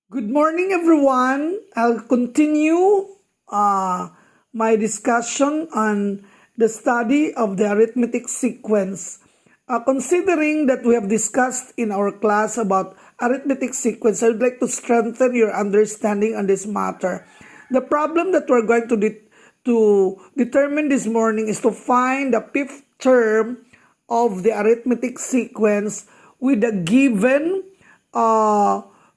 Good morning, everyone. I'll continue my discussion on the study of the arithmetic sequence. Considering that we have discussed in our class about arithmetic sequence, I would like to strengthen your understanding on this matter. The problem that we're going to determine this morning is to find the fifth term of the arithmetic sequence with a given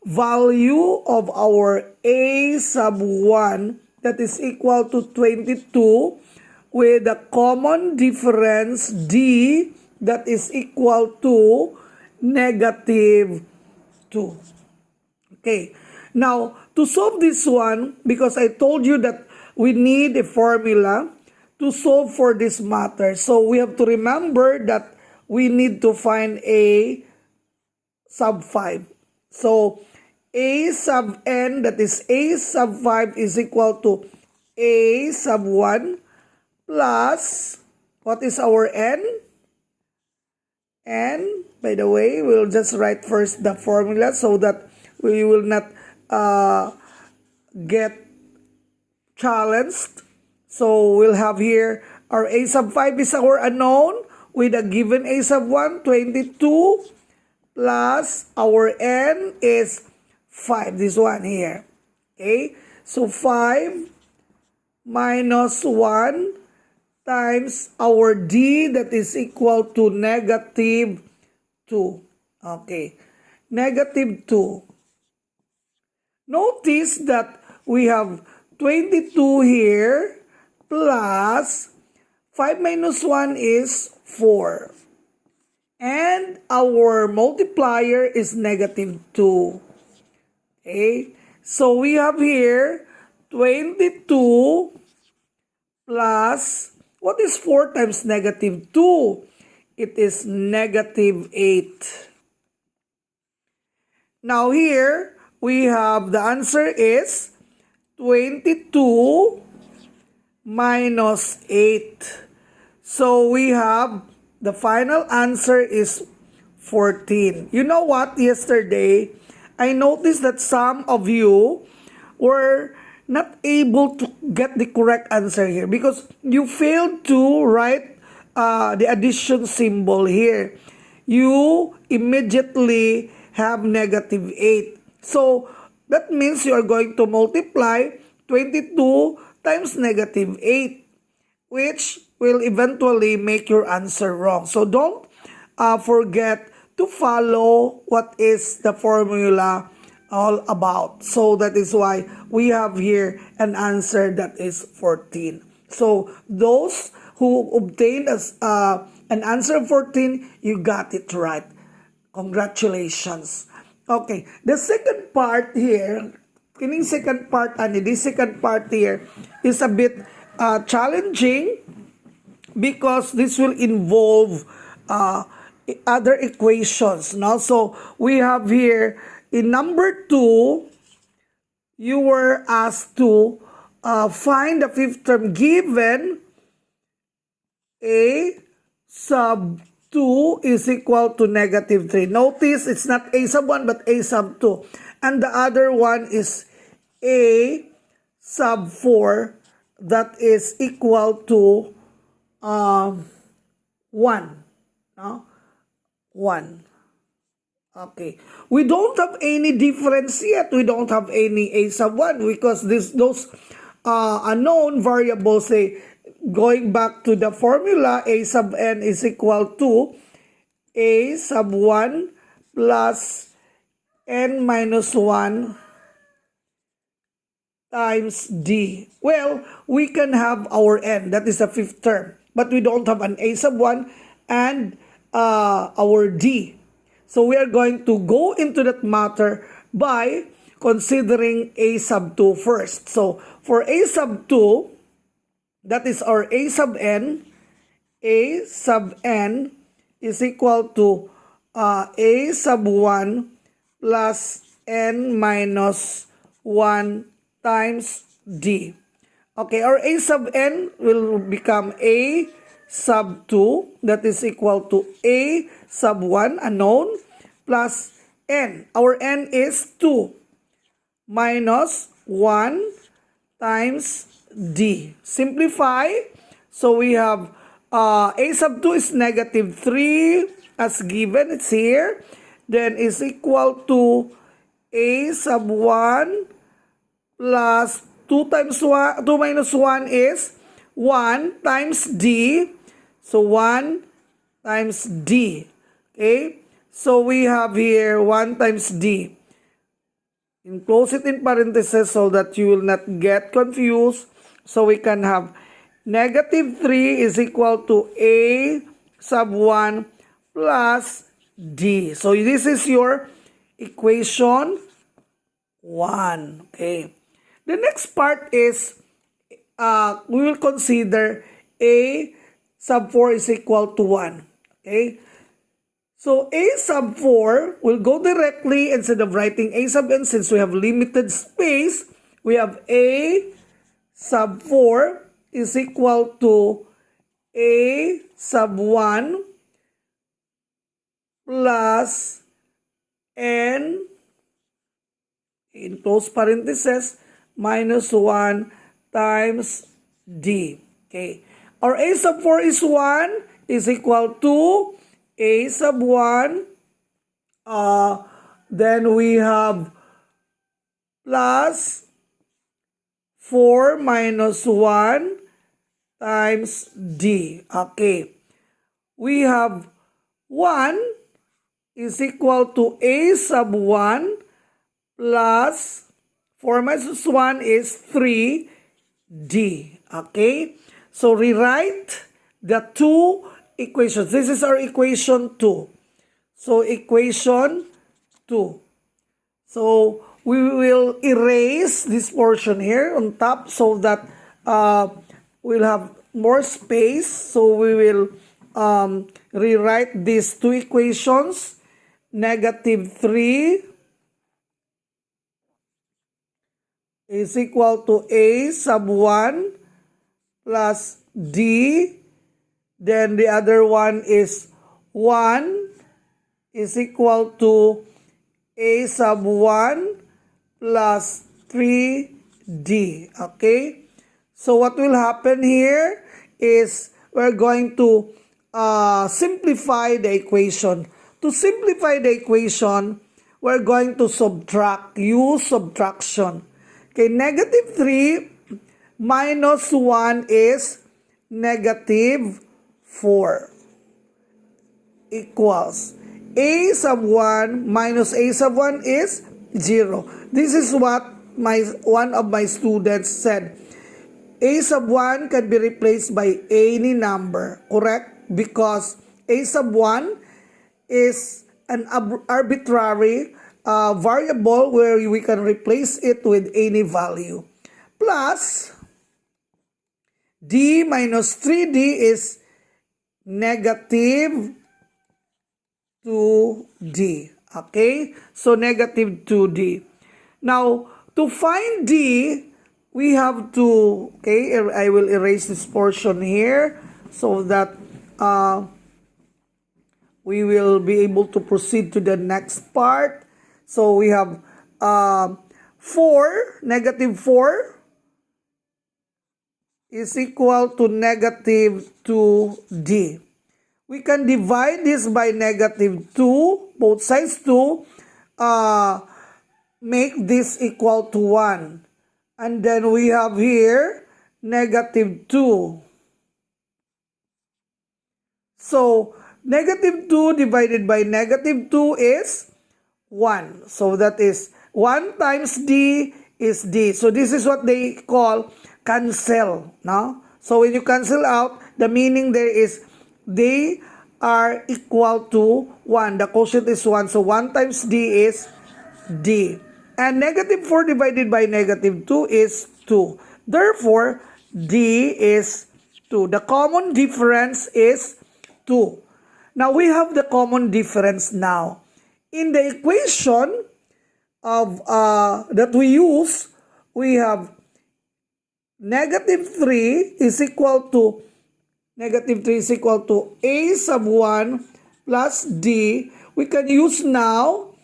value of our a sub 1 that is equal to 22 with a common difference d that is equal to negative 2. Okay, now to solve this one, because I told you that we need a formula to solve for this matter. So we have to remember that we need to find a sub 5. So a sub n, that is a sub 5, is equal to a sub 1 plus, what is our n? N, by the way, we'll just write first the formula so that we will not get challenged. So we'll have here our a sub 5 is our unknown with a given a sub 1, 22, plus our n is 5, this one here. Okay, so 5 minus 1 times our d that is equal to negative 2. Okay, negative 2. Notice that we have 22 here plus 5 minus 1 is 4. And our multiplier is negative 2. Okay, so we have here 22 plus, what is 4 times negative 2? It is negative 8. Now here, we have the answer is 22 minus 8. So we have the final answer is 14. You know what? Yesterday, I noticed that some of you were not able to get the correct answer here because you failed to write the addition symbol here. You immediately have negative 8. So that means you are going to multiply 22 times negative 8, which will eventually make your answer wrong. So don't forget to follow what is the formula all about. So that is why we have here an answer that is 14. So those who obtained an answer of 14, you got it right. Congratulations. Okay, the second part here, this second part here is a bit challenging because this will involve other equations. No? So we have here in number 2, you were asked to find the fifth term given a sub 2 is equal to negative 3. Notice it's not a sub 1 but a sub 2. And the other one is a sub 4 that is equal to 1. No? 1. Okay. We don't have any difference yet. We don't have any a sub 1 because those unknown variables, say, going back to the formula, a sub n is equal to a sub 1 plus n minus 1 times d. Well, we can have our n, that is the fifth term, but we don't have an a sub 1 and our d. So we are going to go into that matter by considering a sub 2 first. So for a sub 2, that is our a sub n. A sub n is equal to a sub 1 plus n minus 1 times d. Okay, our a sub n will become a sub 2, that is equal to a sub 1, unknown, plus n. Our n is 2. minus 1 times D. Simplify. So we have A sub 2 is negative 3 as given. It's here. Then is equal to A sub 1 plus 2 times 1, 2 minus 1 is 1 times D. So 1 times D. Okay? So we have here 1 times D. Enclose it in parentheses so that you will not get confused. So we can have negative 3 is equal to A sub 1 plus D. So this is your equation 1. Okay. The next part is we will consider A sub 4 is equal to 1. Okay. So A sub 4 will go directly instead of writing A sub n, since we have limited space. We have A sub 4 is equal to A sub 1 plus n in close parentheses minus 1 times D. Okay. Our A sub 4 is 1 is equal to A sub 1, then we have plus 4 minus 1 times D. Okay. We have 1 is equal to A sub 1 plus 4 minus 1 is 3D. Okay. So rewrite the two equations. This is our equation 2. So equation 2. So we will erase this portion here on top so that we'll have more space. So we will rewrite these two equations. Negative 3 is equal to A sub 1 plus D. Then the other one is 1 is equal to A sub 1 plus 3D. Okay? So what will happen here is we're going to simplify the equation. To simplify the equation, we're going to subtract. Use subtraction. Okay, negative 3 minus 1 is negative 4 equals A sub 1 minus A sub 1 is 0. This is what one of my students said. A sub 1 can be replaced by any number, correct? Because A sub 1 is an arbitrary variable where we can replace it with any value. Plus, D minus 3D is negative 2D. Okay? So, negative 2D. Now, to find D, we have to, okay, I will erase this portion here so that we will be able to proceed to the next part. So, we have 4, negative 4 is equal to negative 2D. We can divide this by negative 2, both sides 2, make this equal to 1. And then we have here negative 2. So, negative 2 divided by negative 2 is 1. So, that is 1 times D is D. So, this is what they call cancel. No? So, when you cancel out, the meaning there is they are equal to 1. The quotient is 1. So, 1 times D is D. And negative 4 divided by negative 2 is 2. Therefore, D is 2. The common difference is 2. Now, we have the common difference now. In the equation of that we use, we have negative 3 is equal to A sub 1 plus D. We can use now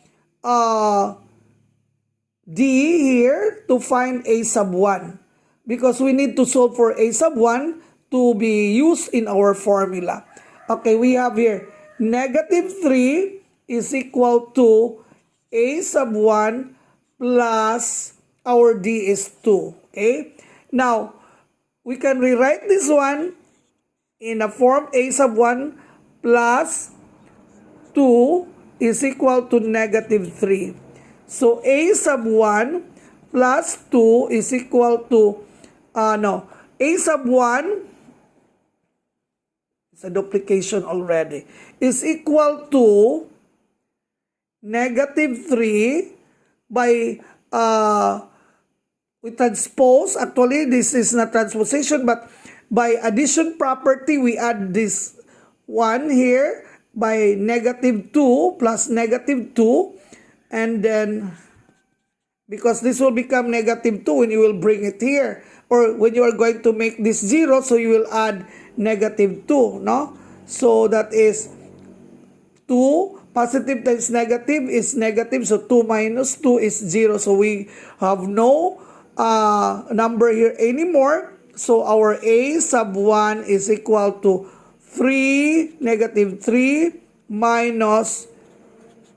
D here to find a sub 1 because we need to solve for a sub 1 to be used in our formula. Okay, we have here negative 3 is equal to a sub 1 plus our D is 2. Okay, now we can rewrite this one in a form a sub 1 plus 2 is equal to negative 3. So, a sub 1 plus 2 is equal to, a sub 1, it's a duplication already, is equal to negative 3 by, we transpose, actually this is not transposition, but by addition property, we add this 1 here by negative 2 plus negative 2. And then, because this will become negative 2 when you will bring it here. Or when you are going to make this 0, so you will add negative 2, no? So that is 2, positive times negative is negative. So 2 minus 2 is 0. So we have no number here anymore. So our a sub 1 is equal to 3, negative 3 minus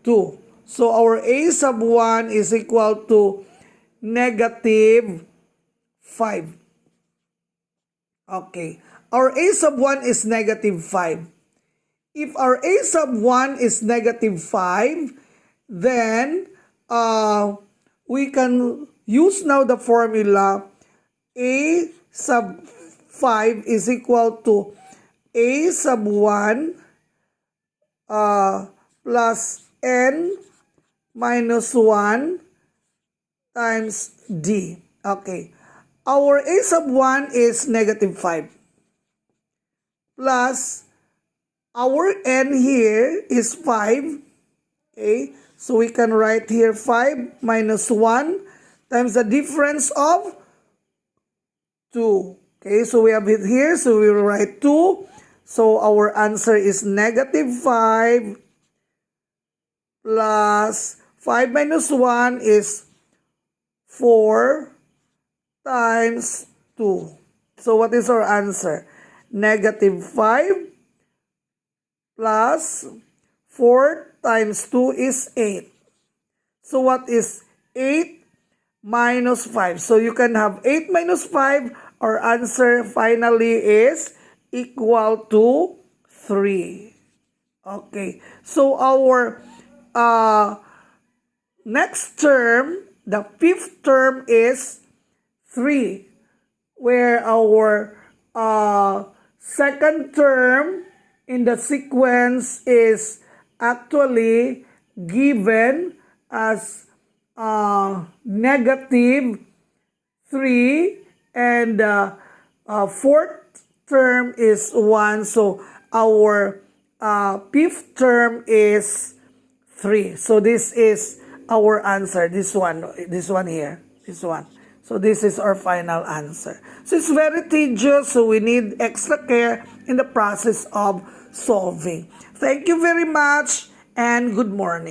2. So our a sub 1 is equal to negative 5. Okay. Our a sub 1 is negative 5. If our a sub 1 is negative 5, then we can use now the formula a sub 5 is equal to a sub 1 plus n minus 1 times D. Okay. Our a sub 1 is negative 5. Plus, our n here is 5. Okay. So we can write here 5 minus 1 times the difference of 2. Okay. So we have it here. So we will write 2. So our answer is negative 5 plus 5 minus 1 is 4 times 2. So what is our answer? Negative 5 plus 4 times 2 is 8. So what is 8 minus 5? So you can have 8 minus 5. Our answer finally is equal to 3. Okay. So our next term, the fifth term is 3, where our second term in the sequence is actually given as negative 3, and fourth term is 1. So our fifth term is 3. So this is our answer. This one here. This one. So this is our final answer. So it's very tedious. So we need extra care in the process of solving. Thank you very much and good morning.